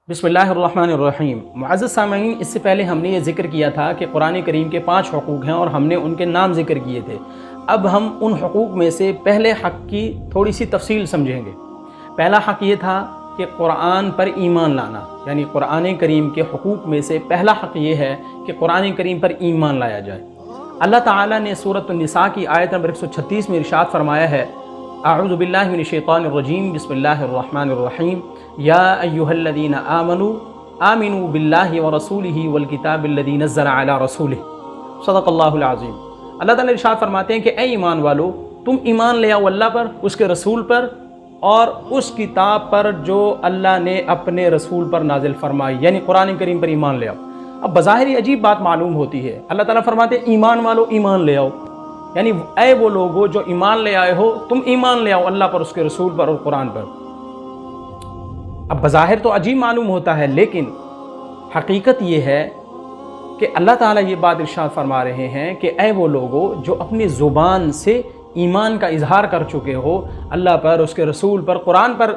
बिस्मिल्लाहिर्रहमानिर्रहीम। मुअज़्ज़ज़ सामईन، इससे पहले हमने ये ज़िक्र किया था कि कुरान करीम के 5 हुकूक़ हैं और हमने उनके नाम ज़िक्र किए थे। अब हम उन हुकूक़ में से पहले हक़ की थोड़ी सी तफ़सील समझेंगे। पहला हक़ ये था कि कुरान पर ईमान लाना, यानी कुरान करीम के हुकूक़ में से पहला हक़ ये है कि कुरान करीम पर ईमान लाया जाए। अल्लाह ताला ने सूरत अन-निसा की आयत नंबर 136 में इरशाद फरमाया है, अऊज़ु बिल्लाहि मिनश शैतानिर रजीम, बिस्मिल्लाहिर्रहमानिर्रहीम, या अय्युहल्लज़ीना आमनू आमिनू बिल्लाहि व रसूलिही वल किताबिल्लज़ी नज़्ज़ला अला रसूलिही, सदक़ल्लाहुल अज़ीम। अल्लाह ताला इरशाद फरमाते हैं कि ऐ ईमान वालो, तुम ईमान ले आओ अल्लाह पर, उसके रसूल पर और उस किताब पर जो अल्लाह ने अपने रसूल पर नाजिल फरमाई, यानी कुरान करीम पर ईमान ले आओ। अब बज़ाहिर अजीब बात मालूम होती है, अल्लाह ताला फरमाते हैं ईमान वालो ईमान ले आओ, यानी ऐ वो लोगो जो ईमान ले आए हो, तुम ईमान ले आओ अल्लाह पर, उसके रसूल पर और कुरान पर। अब बज़ाहिर तो अजीब मालूम होता है, लेकिन हकीकत ये है कि अल्लाह ताला ये बात इरशाद फरमा रहे हैं कि ऐ वो लोगो जो अपनी ज़ुबान से ईमान का इजहार कर चुके हो, अल्लाह पर, उसके रसूल पर, कुरान पर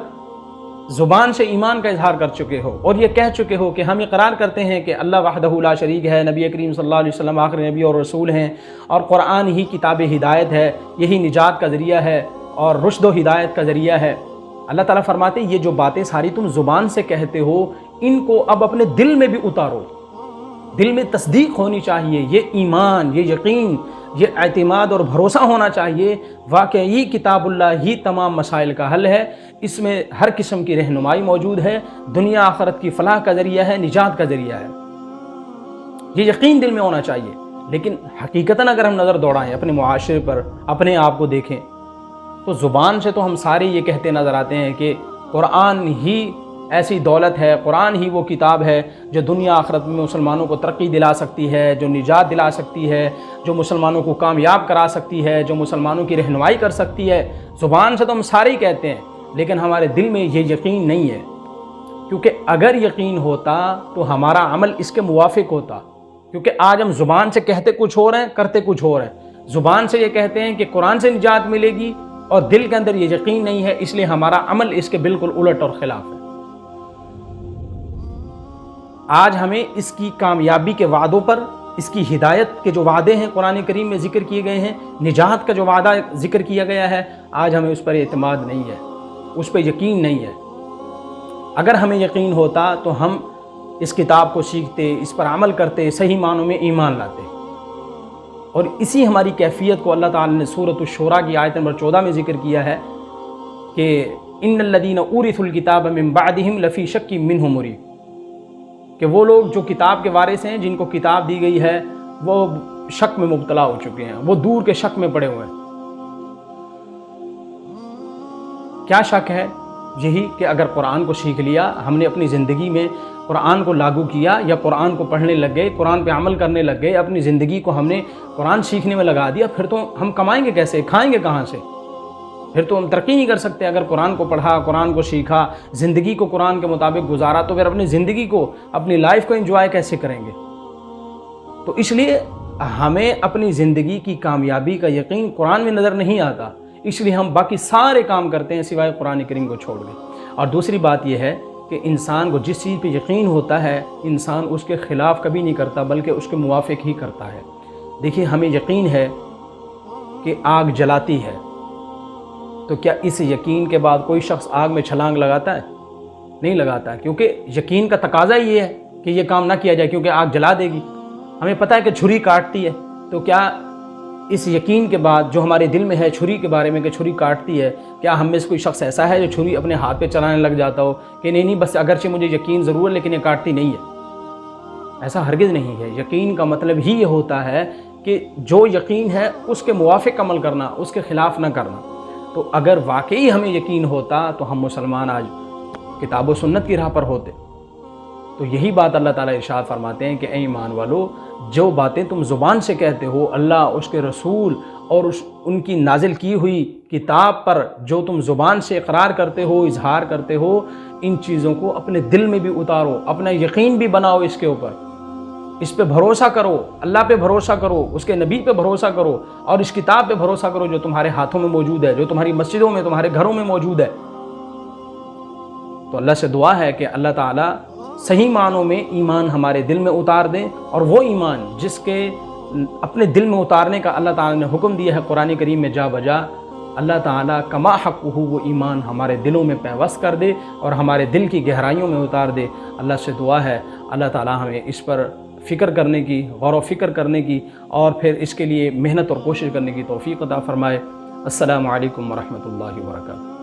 ज़ुबान से ईमान का इजहार कर चुके हो और ये कह चुके हो कि हम इकरार करते हैं कि अल्लाह वहदहू ला शरीक है, नबी करीम सल्लल्लाहु अलैहि वसल्लम आखिरी नबी और रसूल हैं और कुरान ही किताब हिदायत है, यही निजात का ज़रिया है और रुश्द व हिदायत का ज़रिया है। अल्लाह ताला फरमाते ये जो बातें सारी तुम ज़ुबान से कहते हो, इनको अब अपने दिल में भी उतारो। दिल में तस्दीक होनी चाहिए, ये ईमान, ये यकीन, ये एतमाद और भरोसा होना चाहिए वाकई किताबुल्लाह ही तमाम मसाइल का हल है, इसमें हर किस्म की रहनुमाई मौजूद है, दुनिया आखरत की फलाह का ज़रिया है, निजात का ज़रिया है। ये यकीन दिल में होना चाहिए। लेकिन हकीकतन अगर हम नज़र दौड़ाएं अपने मुआशरे पर, अपने आप को देखें, तो ज़ुबान से तो हम सारे ये कहते नज़र आते हैं कि कुरान ही ऐसी दौलत है, कुरान ही वो किताब है जो दुनिया आखरत में मुसलमानों को तरक्की दिला सकती है, जो निजात दिला सकती है, जो मुसलमानों को कामयाब करा सकती है, जो मुसलमानों की रहनुमाई कर सकती है। ज़ुबान से तो हम सारे ही कहते हैं, लेकिन हमारे दिल में ये यकीन नहीं है, क्योंकि अगर यकीन होता तो हमारा अमल इसके मुवाफिक होता। क्योंकि आज हम ज़ुबान से कहते कुछ हो रहे हैं, करते कुछ हो रहे हैं। ज़ुबान से ये कहते हैं कि कुरान से निजात मिलेगी और दिल के अंदर ये यकीन नहीं है, इसलिए हमारा अमल इसके बिल्कुल उलट और ख़िलाफ़ है। आज हमें इसकी कामयाबी के वादों पर, इसकी हिदायत के जो वादे हैं कुरान करीम में ज़िक्र किए गए हैं, निजात का जो वादा ज़िक्र किया गया है, आज हमें उस पर एतमाद नहीं है, उस पर यकीन नहीं है। अगर हमें यकीन होता तो हम इस किताब को सीखते, इस पर अमल करते, सही मानों में ईमान लाते। और इसी हमारी कैफियत को अल्लाह ताला ने सूरत अश-शूरा की आयत नंबर 14 में ज़िक्र किया है कि इन्नल्लज़ीना उरिथुल किताब मिन बअदिहिम लफ़ी शक्किम मिन्हु मुरीब, कि वो लोग जो किताब के वारिस हैं, जिनको किताब दी गई है, वो शक में मुब्तला हो चुके हैं, वो दूर के शक में पड़े हुए हैं। क्या शक है? यही कि अगर कुरान को सीख लिया, हमने अपनी ज़िंदगी में कुरान को लागू किया या कुरान को पढ़ने लग गए, कुरान पे अमल करने लग गए, अपनी ज़िंदगी को हमने कुरान सीखने में लगा दिया, फिर तो हम कमाएंगे कैसे, खाएंगे कहाँ से? फिर तो हम तरक्की नहीं कर सकते। अगर कुरान को पढ़ा, कुरान को सीखा, ज़िंदगी को कुरान के मुताबिक गुजारा, तो फिर अपनी ज़िंदगी को, अपनी लाइफ को एंजॉय कैसे करेंगे? तो इसलिए हमें अपनी ज़िंदगी की कामयाबी का यकीन कुरान में नज़र नहीं आता, इसलिए हम बाकी सारे काम करते हैं सिवाय कुरान करीम को छोड़ के। और दूसरी बात यह है कि इंसान को जिस चीज़ पे यकीन होता है, इंसान उसके ख़िलाफ़ कभी नहीं करता, बल्कि उसके मुवाफिक ही करता है। देखिए, हमें यकीन है कि आग जलाती है, तो क्या इस यकीन के बाद कोई शख्स आग में छलांग लगाता है? नहीं लगाता, क्योंकि यकीन का तकाजा ये है कि ये काम ना किया जाए, क्योंकि आग जला देगी। हमें पता है कि छुरी काटती है, तो क्या इस यकीन के बाद जो हमारे दिल में है छुरी के बारे में कि छुरी काटती है, क्या हम में से कोई शख्स ऐसा है जो छुरी अपने हाथ पे चलाने लग जाता हो कि नहीं बस अगरचे मुझे यकीन ज़रूर है लेकिन ये काटती नहीं है? ऐसा हरगिज़ नहीं है। यकीन का मतलब ही ये होता है कि जो यकीन है उसके मुवाफिक अमल करना, उसके ख़िलाफ़ ना करना। तो अगर वाकई हमें यकीन होता तो हम मुसलमान आज किताब व सुन्नत की राह पर होते। तो यही बात अल्लाह ताला इरशाद फरमाते हैं कि ऐ ईमान वालो, जो बातें तुम ज़ुबान से कहते हो, अल्लाह, उसके रसूल और उनकी नाजिल की हुई किताब पर जो तुम ज़ुबान से इकरार करते हो, इजहार करते हो, इन चीज़ों को अपने दिल में भी उतारो, अपना यकीन भी बनाओ इसके ऊपर, इस पे भरोसा करो, अल्लाह पे भरोसा करो, उसके नबी पे भरोसा करो और इस किताब पे भरोसा करो जो तुम्हारे हाथों में मौजूद है, जो तुम्हारी मस्जिदों में, तुम्हारे घरों में मौजूद है। तो अल्लाह से दुआ है कि अल्लाह ताला صحیح معنوں میں ایمان ہمارے دل میں اتار دیں، اور وہ ایمان جس کے اپنے دل میں اتارنے کا اللہ تعالیٰ نے حکم دیا ہے قرآن کریم میں جا بجا، اللہ تعالیٰ کما حق ہو وہ ایمان ہمارے دلوں میں پیوست کر دے اور ہمارے دل کی گہرائیوں میں اتار دے۔ اللہ سے دعا ہے اللہ تعالیٰ ہمیں اس پر فکر کرنے کی، غور و فکر کرنے کی، اور پھر اس کے لیے محنت اور کوشش کرنے کی توفیق عطا فرمائے۔ السلام علیکم ورحمۃ اللہ وبرکاتہ۔